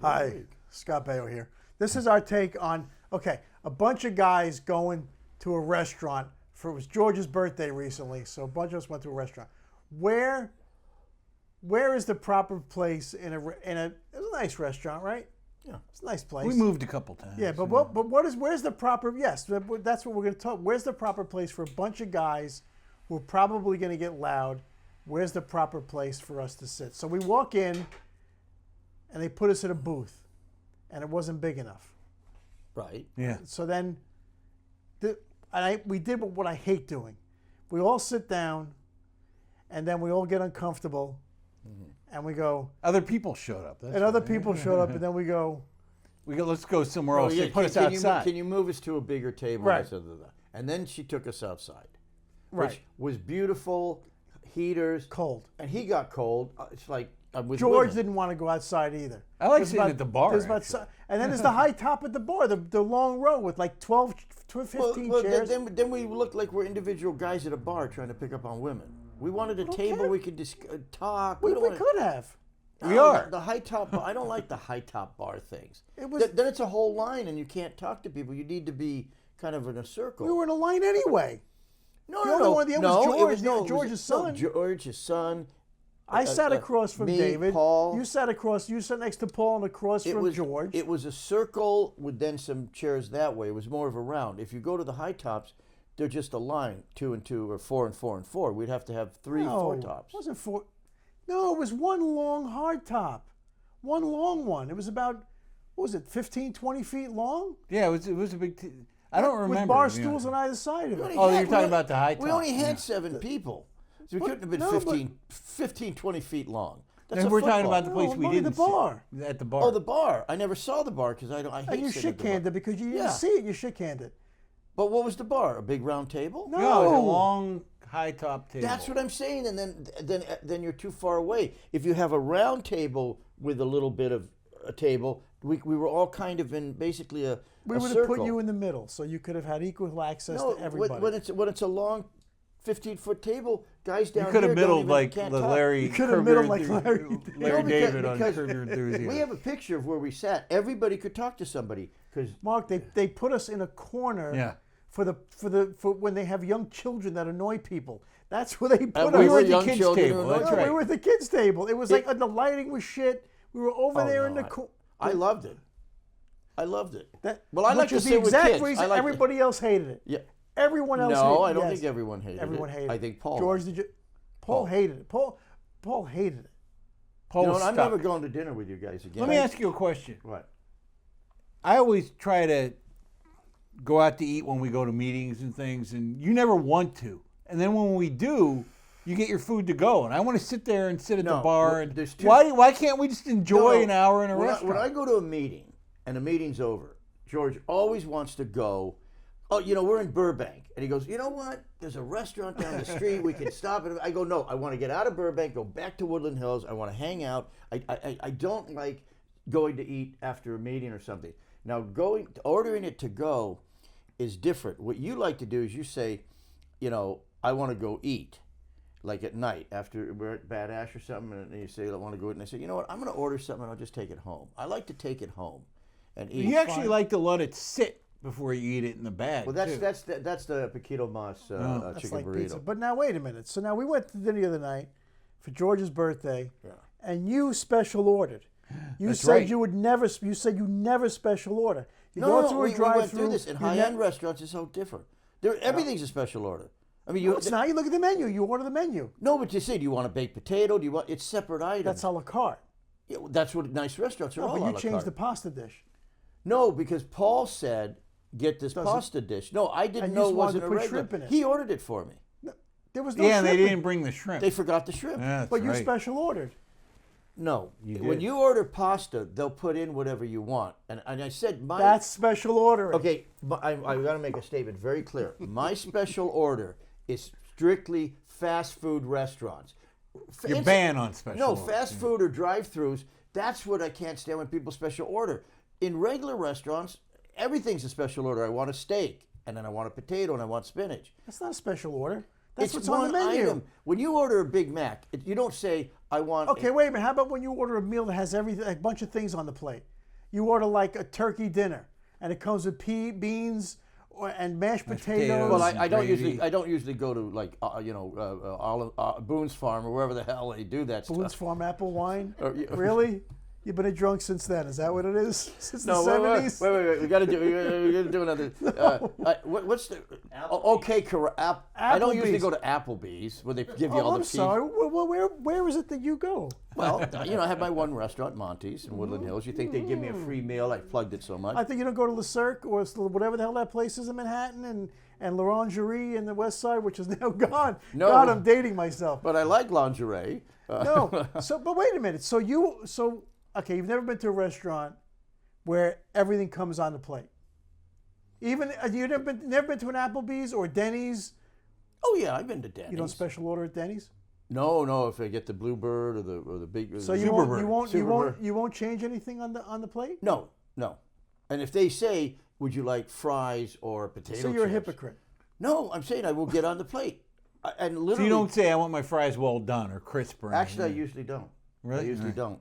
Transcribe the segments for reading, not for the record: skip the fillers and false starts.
Hi, Scott Baio here. This is our take on, a bunch of guys going to a restaurant. It was George's birthday recently, so a bunch of us went to a restaurant. Where is the proper place in a it was a nice restaurant, right? Yeah. It's a nice place. We moved a couple times. Yeah, but where's the proper, yes, that's what we're going to talk. Where's the proper place for a bunch of guys who are probably going to get loud? Where's the proper place for us to sit? So we walk in, and they put us in a booth, and it wasn't big enough. Right. Yeah. So then, we did what I hate doing. We all sit down, and then we all get uncomfortable, and we go. Other people showed up. And other people showed up, and then we go. Let's go somewhere else. Yeah, They put us outside. Can you move us to a bigger table? Right. And then she took us outside, Right. which was beautiful, heaters. Cold. And he got cold. It's like I was George with him. didn't want to go outside either. I like There's sitting at the bar, there's actually. and then there's the high top at the bar, the long row with like 12, 15 Well, chairs. then we look like we're individual guys at a bar trying to pick up on women. We wanted a table care. we could talk. we don't wanna- could have. We No, are. the high top. I don't like the high top bar things. It was- then it's a whole line, and you can't talk to people. You need to be kind of in a circle. We were in a line anyway. no, the no, only no. one- it was no, George, it was, no, it was- George's son. No, George's son. I sat across from me, David. Paul. You sat next to Paul and across It from was George. It was a circle with then some chairs that way. It was more of a round. If you go to the high tops, they're just a line, 2 and 2, or 4 and 4 and 4. We'd have to have 3 4 tops. It wasn't four. No, it was one long hard top. One long one. It was about, what was it, 15, 20 feet long? Yeah, it was a big. I don't remember. With bar to be stools honest. on either side of it. Oh, you're talking about the high top. We only had Yeah. 7 people. So we couldn't have been no, but- 15, 20 feet long. That's And a we're talking football. about the place No, we only didn't the bar. sit. At the bar. Oh, the bar. I never saw the bar because I hate And you sitting shit at the bar. canned it because you didn't Yeah. see it. You shit canned it. But what was the bar? A big round table? No. No, it was a long, high top table. That's what I'm saying, and then you're too far away. If you have a round table with a little bit of a table, we were all kind of in basically a We would have circle. put you in the middle, so you could have had equal access No, to everybody. when it's a long 15-foot table, guys down You could here have don't middled even- like can't the talk. Larry. You could have Curb middled Your like Enthu- Larry Larry No, David on because Curb Your Enthusiasm. We have a picture of where we sat. Everybody could talk to somebody because Mark, they put us in a corner Yeah. for when they have young children that annoy people. That's where they put us. we we were were at the young kids' children. table. who were That's No, right. we were at the kids' table. It was like the lighting was shit. We were over there in the corner. I loved it. I loved it. Well, I like which to is the sit with exact kids. reason I like everybody else hated it. Yeah. Everyone else hated it. No, I don't Yes. think everyone hated Everyone it. hated it. I think Paul. George, did you? Paul hated it. Paul hated it. Paul You know was what? I'm stuck. never going to dinner with you guys again. Let me ask you a question. What? I always try to go out to eat when we go to meetings and things, and you never want to. And then when we do, you get your food to go, and I want to sit there and sit at the No, bar. well, And there's two- why can't we just enjoy No, an hour in a when restaurant? when I go to a meeting and the meeting's over, George always wants to go. Oh, we're in Burbank, and he goes, you know what? There's a restaurant down the street. We can stop it. I go, no, I want to get out of Burbank, go back to Woodland Hills. I want to hang out. I don't like going to eat after a meeting or something. Now, ordering it to go is different. What you like to do is you say, I want to go eat, like at night after we're at Bad Ash or something, and you say, I want to go eat, and I say, you know what? I'm going to order something, and I'll just take it home. I like to take it home and eat. You actually like to let it sit before you eat it in the bag. Well, too. that's the Paquito Mas That's chicken like burrito. pizza. But now wait a minute. So now we went to dinner the other night for George's birthday, and you special ordered. You That's said right. you would never. You said you never special order. You No, go through a we went drive-through. through this. In high-end restaurants, it's so different. Everything's a special order. I mean, No, it's not. You look at the menu. You order the menu. No, but you say, do you want a baked potato? Do you want? It's separate items. That's a la carte. Yeah, that's what nice restaurants are No, all but a you la changed carte. the pasta dish. No, because Paul said, get this pasta dish. No, I didn't And you know just it wanted wasn't to a put regular. shrimp in it. He ordered it for me. There was no yeah, and they shrimp in- didn't bring the shrimp. They forgot the shrimp. Yeah, that's But you right. special ordered. No, You when did. you order pasta, they'll put in whatever you want. And I said, That's special ordering. Okay, but I got to make a statement very clear. My special order is strictly fast food restaurants. You're banned on special No, orders, fast yeah. food or drive-throughs. That's what I can't stand when people special order. In regular restaurants, everything's a special order. I want a steak, and then I want a potato, and I want spinach. That's not a special order. That's It's what's on the one menu. item. When you order a Big Mac, you don't say, I want... Okay, wait a minute. How about when you order a meal that has everything, a bunch of things on the plate? You order like a turkey dinner, and it comes with beans and mashed potatoes. Well, and I don't gravy. usually go to like Boone's Farm or wherever the hell they do that Boone's stuff. Farm apple wine. Yeah. Really? You've been a drunk since then? Is that what it is? Since No, the wait, 70s? wait. We got to do another. What's the? Okay, I don't usually Applebee's. go to Applebee's where they give you all I'm the sorry. Well, where is it that you go? Well, I have my one restaurant, Monty's in Woodland Hills. You think they'd give me a free meal? I plugged it so much. I think you don't go to Le Cirque or whatever the hell that place is in Manhattan and L'Orangerie in the West Side, which is now gone. No. God, I'm dating myself. But I like lingerie. No. But wait a minute. Okay, you've never been to a restaurant where everything comes on the plate. Even you've never been to an Applebee's or Denny's. Oh yeah, I've been to Denny's. You don't special order at Denny's. No. If I get the Bluebird or the big. So the you Superbird. won't change anything on the plate. No. And if they say, "Would you like fries or potato?" So you're a chips?" hypocrite. No, I'm saying I will get on the plate. And So literally, you don't say I want my fries well done or crisp or actually, I anything. usually don't. Really? I usually Right. don't.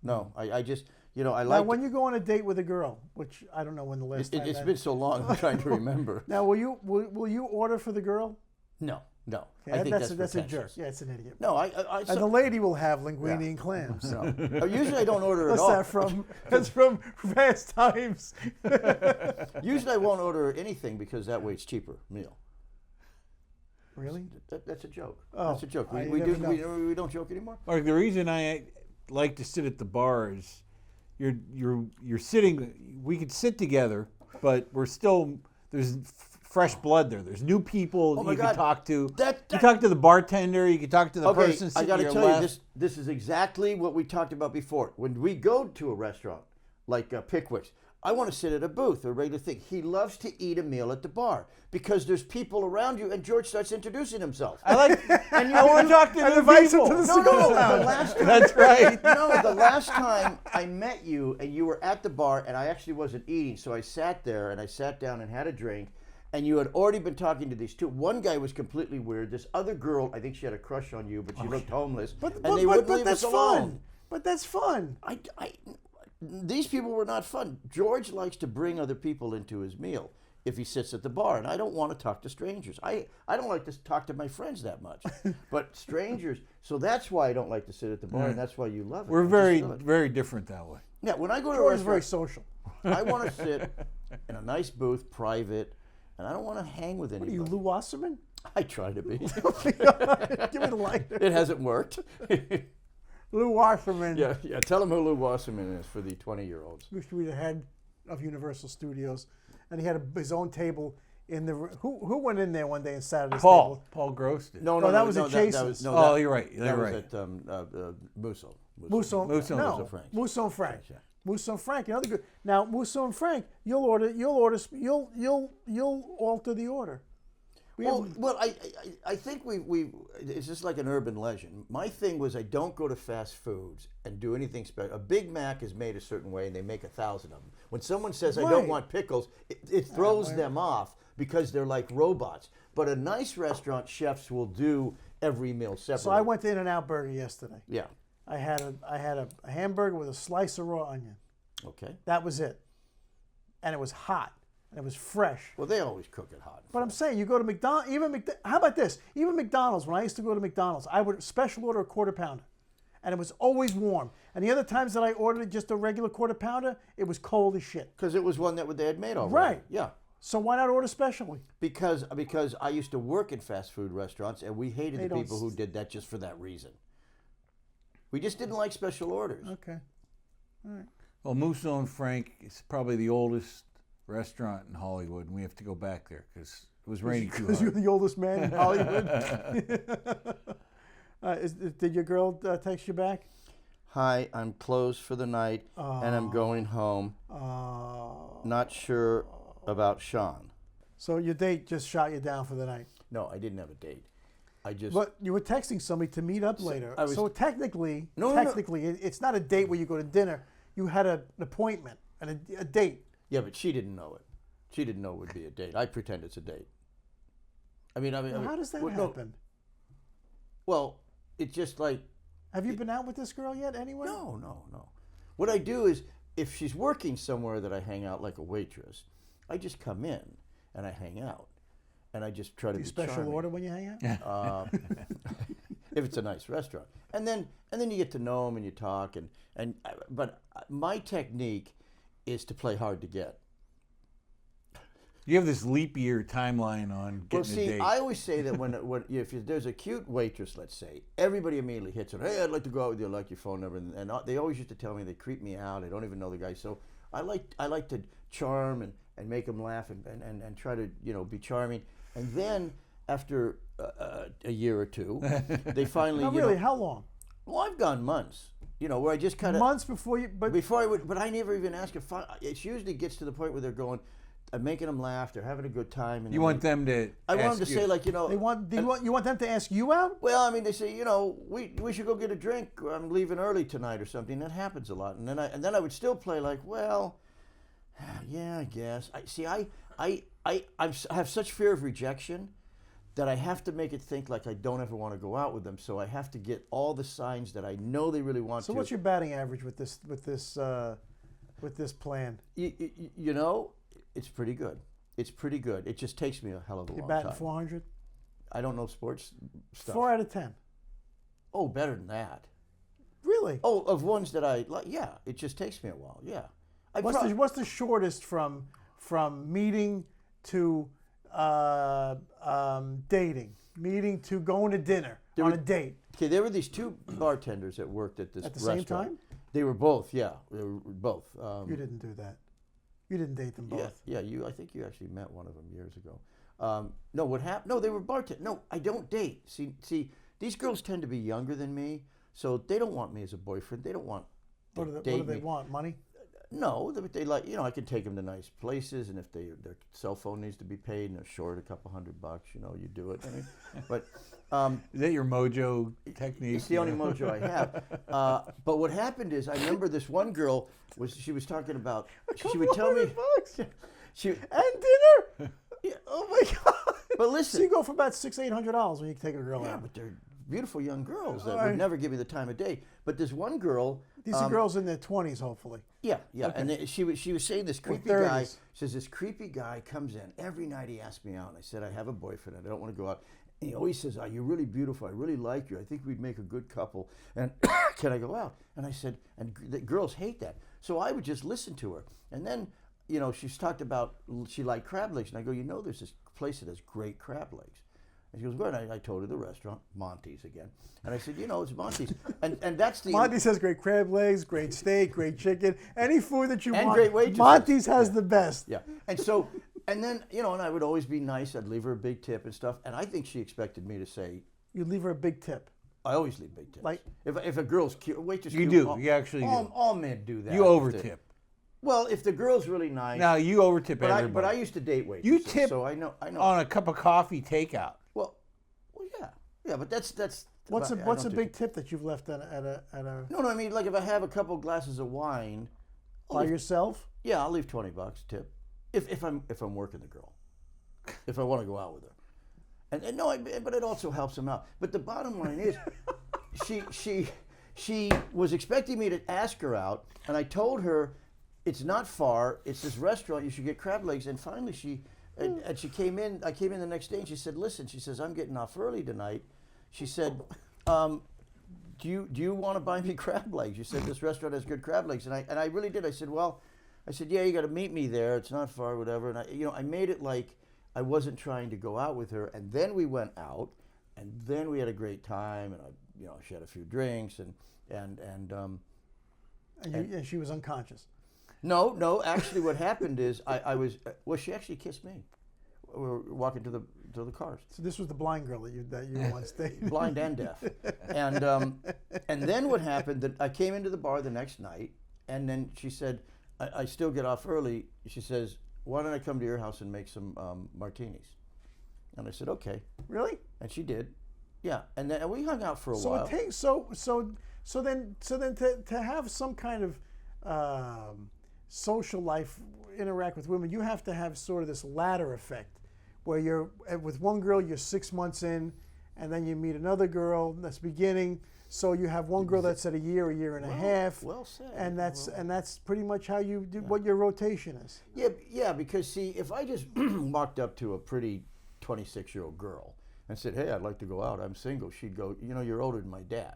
No, I just I Now, like. when you go on a date with a girl, which I don't know when the last time. It's that- been so long. I'm trying to remember. Now, will you order for the girl? No. Okay, I think that's a jerk. pretentious. Yeah, it's an idiot. No, And the lady will have linguine and clams. no. Usually I don't order at What's all. that from? That's from Fast Times. Usually I won't order anything because that way it's cheaper meal. Really? That's a joke. Oh, That's a joke. I We never we don't joke anymore. Like the reason I like to sit at the bar is you're sitting. We could sit together, but there's fresh blood there. There's new people Oh my you God. can talk to. That- you talk to the bartender. You can talk to the Okay, person I sitting got to to your tell you left. this is exactly what we talked about before. When we go to a restaurant like Pickwick's, I want to sit at a booth or a regular thing. He loves to eat a meal at the bar because there's people around you, and George starts introducing himself. I like. I want to talk to and new invites him people. to the No, cigar the lounge. last time. That's right. No, the last time I met you and you were at the bar and I actually wasn't eating, so I sat there and I sat down and had a drink, and you had already been talking to these two. One guy was completely weird. This other girl, I think she had a crush on you, but she looked homeless, and they wouldn't leave that's us alone. fun. But that's fun. These people were not fun. George likes to bring other people into his meal if he sits at the bar, and I don't want to talk to strangers. I don't like to talk to my friends that much, but strangers. So that's why I don't like to sit at the bar, and that's why you love it. We're I just very love it. very different that way. Yeah, when I go to a George is very restaurant, social. I want to sit in a nice booth, private, and I don't want to hang with What are anybody. you, Lou Wasserman? I try to be. Give me the lighter. It hasn't worked. Lou Wasserman yeah. Tell him who Lou Wasserman is for the 20-year-olds. used to be the head of Universal Studios, and he had his own table in the. Who went in there one day and sat at his table? Paul Gross did. No, that was at Jason's. Oh, you're right. That You're was right. at Musso. Musso and Musso Frank. Frank. Musso and Frank. Yeah. Musso and Frank. Another good. Now Musso and Frank, you'll alter the order. I think we it's just like an urban legend. My thing was I don't go to fast foods and do anything special. A Big Mac is made a certain way, and they make 1,000 of them. When someone says I don't Right. want pickles, it throws them off because they're like robots. But a nice restaurant chefs will do every meal separately. So I went to In-N-Out Burger yesterday. Yeah. I had a hamburger with a slice of raw onion. Okay. That was it, and it was hot and it was fresh. Well, they always cook it hot. But I'm saying, you go to McDonald's, how about this? Even McDonald's, when I used to go to McDonald's, I would special order a quarter pounder, and it was always warm. And the other times that I ordered just a regular quarter pounder, it was cold as shit. Because it was one that they had made already. Right. Yeah. So why not order specially? Because I used to work in fast food restaurants, and we hated They the don't people who did that just for that reason. We just didn't like special orders. Okay. Well, Musso and Frank is probably the oldest restaurant in Hollywood, and we have to go back there because it was raining too Because you're hard. the oldest man in Hollywood. Did your girl text you back? Hi, I'm closed for the night, and I'm going home. Not sure about Sean. So your date just shot you down for the night. No, I didn't have a date. I just. But you were texting somebody to meet up later. I was- So technically, No. it's not a date where you go to dinner. You had an appointment and a date. Yeah, but she didn't know it. She didn't know it would be a date. I pretend it's a date. Well, how does that well, no, happen? well, it's just like Have you been out with this girl yet anywhere? no. What I do is if she's working somewhere that I hang out like a waitress, I just come in and I hang out, and I just try to Do you be special charming. order when you hang out? If it's a nice restaurant, and then you get to know them and you talk, but my technique is to play hard to get. You have this leap year timeline on getting Well, a see, date. I always say that when if there's a cute waitress, let's say, everybody immediately hits it. Hey, I'd like to go out with you. I like your phone number, and they always used to tell me they creep me out. I don't even know the guy, so I like to charm and make them laugh and try to be charming, and then after a year or two, they finally No, really, how long? Well, I've gone months, where I just kind of Months before you, but before I would, but I never even ask if it usually gets to the point where they're going. I'm making them laugh. They're having a good time. And you want them to. I want ask them to you. say like, you want them to ask you out? Well, I mean, they say, we should go get a drink. I'm leaving early tonight or something. That happens a lot. And then I would still play like, well, yeah, I guess. I have such fear of rejection that I have to make it think like I don't ever want to go out with them. So I have to get all the signs that I know they really want to. So what's your batting average with this plan? It's pretty good. It's pretty good. It just takes me a hell of a You're long batting time. 400? I don't know sports stuff. 4 out of 10. Oh, better than that. Really? Oh, of ones that I like, yeah. It just takes me a while, yeah. What's the shortest from meeting to dating, meeting to going to dinner on a date? Okay, there were these two bartenders that worked at this At the restaurant. same time? They were both, yeah. They were both. You didn't do that. You didn't date them both. Yeah. I think you actually met one of them years ago. No, what happened? No, they were bartenders. No, I don't date. See, these girls tend to be younger than me, so they don't want me as a boyfriend. They don't want. What do they want? Money? No, they like, I can take them to nice places, and if their cell phone needs to be paid and they're short a couple $100, you do it. I mean, but Is that your mojo technique? it's the only mojo I have. But what happened is, I remember this one girl she was talking about. She would tell me. And dinner. Yeah, Oh my God! but listen, So you go for about $600-800 when you take a girl yeah, out. but they're beautiful young girls that Right. would never give me the time of day. But this one girl. These are girls in their 20s, hopefully. Yeah. And she was saying this creepy guy. 30s. Says this creepy guy comes in every night. He asks me out, and I said I have a boyfriend. I don't want to go out. And he always says, "You're really beautiful. I really like you. I think we'd make a good couple. And can I go out?" And I said, and the girls hate that. So I would just listen to her. And then, she's talked about she liked crab legs, and I go, there's this place that has great crab legs. And she goes, "Good." I told her the restaurant, Monty's again. And I said, it's Monty's. And that's the... Monty's has great crab legs, great steak, great chicken, any food that you And want. great waitresses. Monty's has the best. Yeah. And so, and then, and I would always be nice. I'd leave her a big tip and stuff. And I think she expected me to say, You leave her a big tip. I always leave big tips. Like- if a girl's cute, waitress You cute, do. You actually do. All men do that. You overtip. Well, if the girl's really nice. Now you overtip but everybody. I used to date You waitresses. tip So I know. on a cup of coffee takeout. Well, yeah, but that's. What's but I a don't do- big tip that you've left at a No, I mean, like if I have a couple glasses of wine, by yourself? yeah, I'll leave $20 tip. If I'm working the girl, if I want to go out with her, and no, but it also helps them out. But the bottom line is, she was expecting me to ask her out, and I told her it's not far. It's this restaurant. You should get crab legs. And finally, and she came in. I came in the next day, and she said, "Listen," she says, "I'm getting off early tonight." She said, "Do you want to buy me crab legs?" You said this restaurant has good crab legs, and I really did. I said, "Yeah, you got to meet me there. It's not far, whatever." And I made it like I wasn't trying to go out with her. And then we went out, and then we had a great time, and she had a few drinks, and She was unconscious. No. Actually, what happened is she actually kissed me. We were walking to the cars. So this was the blind girl that you once dated. Blind and deaf. And then what happened, that I came into the bar the next night, and then she said, I still get off early. She says, "Why don't I come to your house and make some martinis?" And I said, "Okay." Really? And she did. Yeah. And then we hung out for a So while. it takes so then to have some kind of social life, interact with women, you have to have sort of this ladder effect, where you're with one girl, you're 6 months in, and then you meet another girl that's beginning. So you have one girl that's at a year and a half. Well said. And that's pretty much how you do what your rotation is. Yeah, because see, if I just walked up to a pretty 26-year-old girl and said, "Hey, I'd like to go out. I'm single," she'd go, "You know, you're older than my dad,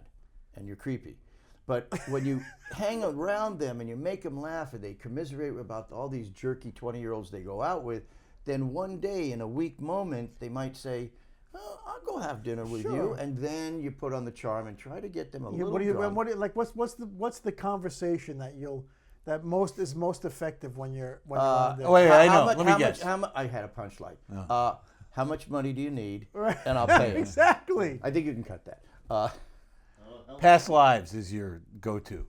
and you're creepy." But when you hang around them and you make them laugh and they commiserate about all these jerky 20-year-olds they go out with, then one day in a weak moment they might say, "Oh, I'll go have dinner with you," and then you put on the charm and try to get them a little drunk. What's the conversation that is most effective when you're on there? Wait, I know. Let me guess. I had a punchline. How much money do you need? Right. And I'll pay you. Exactly. I think you can cut that. Past lives is your go-to.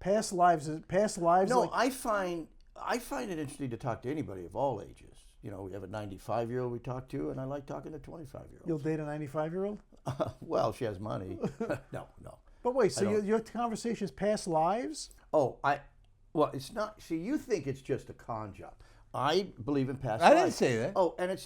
Past lives. No, like, I find it interesting to talk to anybody of all ages. You know, we have a 95-year-old we talk to, and I like talking to 25-year-olds. you'll date a 95-year-old? Well, she has money. No. But wait, so your conversation is past lives? Oh, well, it's not. See, you think it's just a con job. I believe in past I lives. didn't say that. Oh, and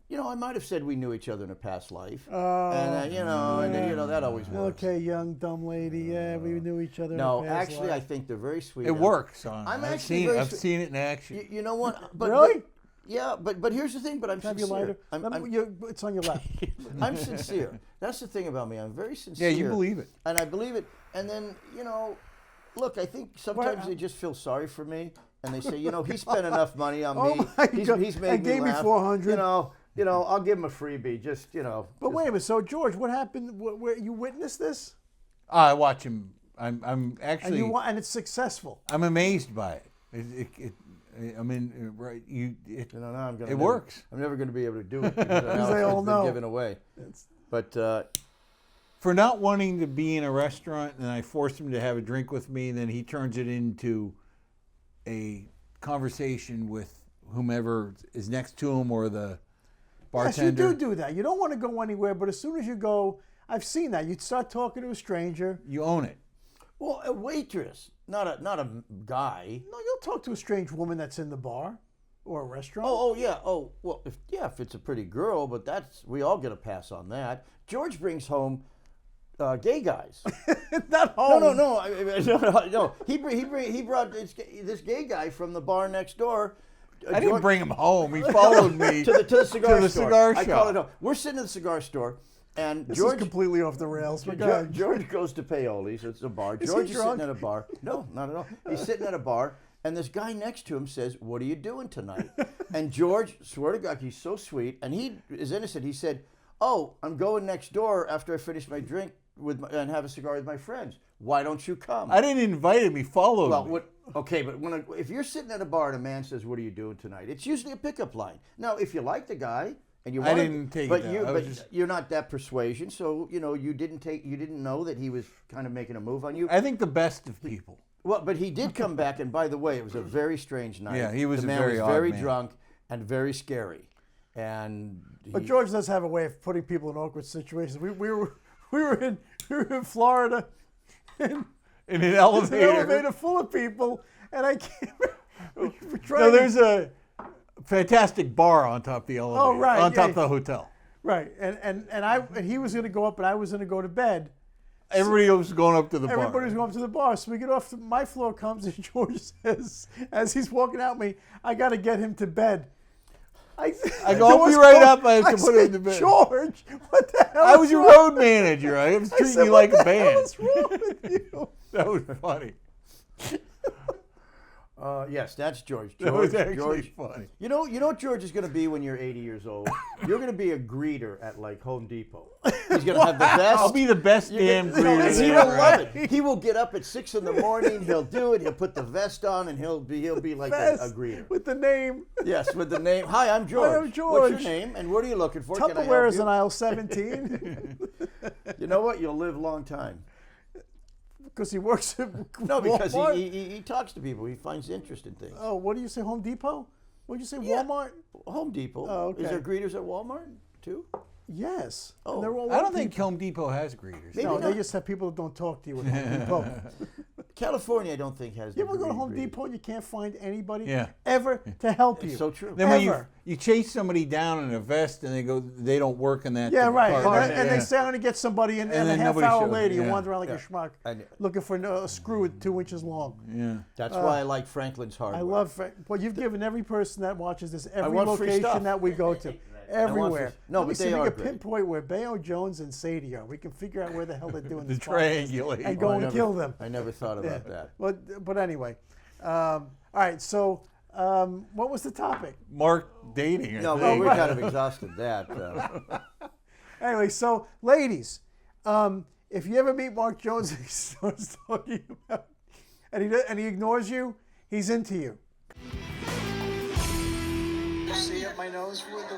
you know, I might have said we knew each other in a past life. Oh, and you know, that always works. Okay, young dumb lady. Yeah, we knew each other. No, in a past actually, life. I think they're very sweet. It works. I've seen it in action. You know what? But, Really? Yeah, but here's the thing. But I'm Have your sincere. lighter? It's on your lap. I'm sincere. That's the thing about me. I'm very sincere. Yeah, you believe it. And I believe it. And then, you know, look, I think sometimes they just feel sorry for me. And they say, you know, he spent enough money on me. He's made me gave laugh. me $400. You know, I'll give him a freebie. Just, you know. But wait a minute. So George, what happened? Where you witnessed this? I watch him. I'm actually. And it's successful. I'm amazed by it. I mean, right? It works. I'm never going to be able to do it because they all it's know. been given away. But for not wanting to be in a restaurant, and I force him to have a drink with me, and then he turns it into a conversation with whomever is next to him or the bartender. Yes, you do that. You don't want to go anywhere, but as soon as you go, I've seen that. You'd start talking to a stranger. You own it. well, a waitress, not a guy. No, you'll talk to a strange woman that's in the bar or a restaurant. Oh yeah. Oh well, if it's a pretty girl, but we all get a pass on that. George brings home gay guys. Not home. No. He brought this gay guy from the bar next door. I didn't bring him home. He followed me to the cigar store. Cigar I shop. call it home. We're sitting in the cigar store, and This George is completely off the rails. But George goes to Paoli's. It's a bar. Is George he is drunk? sitting at a bar. No, not at all. He's sitting at a bar, and this guy next to him says, "What are you doing tonight?" And George, swear to God, he's so sweet, and he is innocent. He said, "Oh, I'm going next door after I finish my drink and have a cigar with my friends. Why don't you come?" I didn't invite him. He followed me. Okay, but if you're sitting at a bar and a man says, "What are you doing tonight?" It's usually a pickup line. Now, if you like the guy and you want didn't take it down. but you're not that persuasion, so you didn't know that he was kind of making a move on you. I think the best of people. Well, but he did come back, and by the way, it was a very strange night. Yeah, he was the a man very was odd very man. drunk and very scary, and But George does have a way of putting people in awkward situations. We were in Florida, in In an an elevator. elevator full of people, and I can't. No, there's a fantastic bar on top of the elevator. Oh, right, On top yeah. of the hotel. Right, and he was going to go up, and I was going to go to bed. Everybody was going up to the bar. Everybody was going up to the bar, so we get off. My floor comes, and George says, as he's walking out me, I got to get him to bed. I go, I'll be right up. I have to put him said, to bed. George, what the hell? I was is your wrong? road manager. I was treating said, you like a What band. the hell is wrong with you? That was funny. yes, that's George. That was George, actually funny. You know what George is going to be when you're 80 years old? You're going to be a greeter at like Home Depot. He's going to have the best. I'll be the best damn greeter. He there will ever love had. it. He will get up at 6 in the morning. He'll do it. He'll put the vest on, and he'll be like a Best greeter. with the name. Yes, with the name. Hi, I'm George. Hi, I'm What's George. your name? And what are you looking for? Can I Tupperware help is you? in aisle 17 You know what? You'll live a long time. because he works at No, because Walmart. he talks to people. He finds interest in things. Oh, what do you say, Home Depot? What did you say, Yeah. Walmart? Home Depot. Oh, okay. Is there greeters at Walmart too? Yes. Oh. And they're all I don't white think people. Home Depot has greeters. Maybe No, they not. just have people that don't talk to you at Home Depot. California, I don't think has. You ever go to degree Home rating. Depot and you can't find anybody Yeah. ever to help you? It's so true. Then when Ever. you chase somebody down in a vest and they don't work in that. Yeah, right. department. And Yeah. they say, I'm going to get somebody, and a then half nobody hour shows. later, you Yeah. wander around like Yeah. a schmuck I know. looking for a screw 2 inches long. Yeah. That's why I like Franklin's Hardware. I love, well, you've given every person that watches this, every want free location stuff. that we go to, everywhere. No, Let me but see they if we are can great. pinpoint where Baio, Jones, and Sadie are. We can figure out where the hell they're doing The this podcast triangulate. and go and kill them. I never thought about that. But anyway, all right. So, what was the topic? Mark dating. I No, think. well, we kind of exhausted that. Anyway, so ladies, if you ever meet Mark Jones and he starts talking about, and he ignores you, he's into you. You see up my nose with the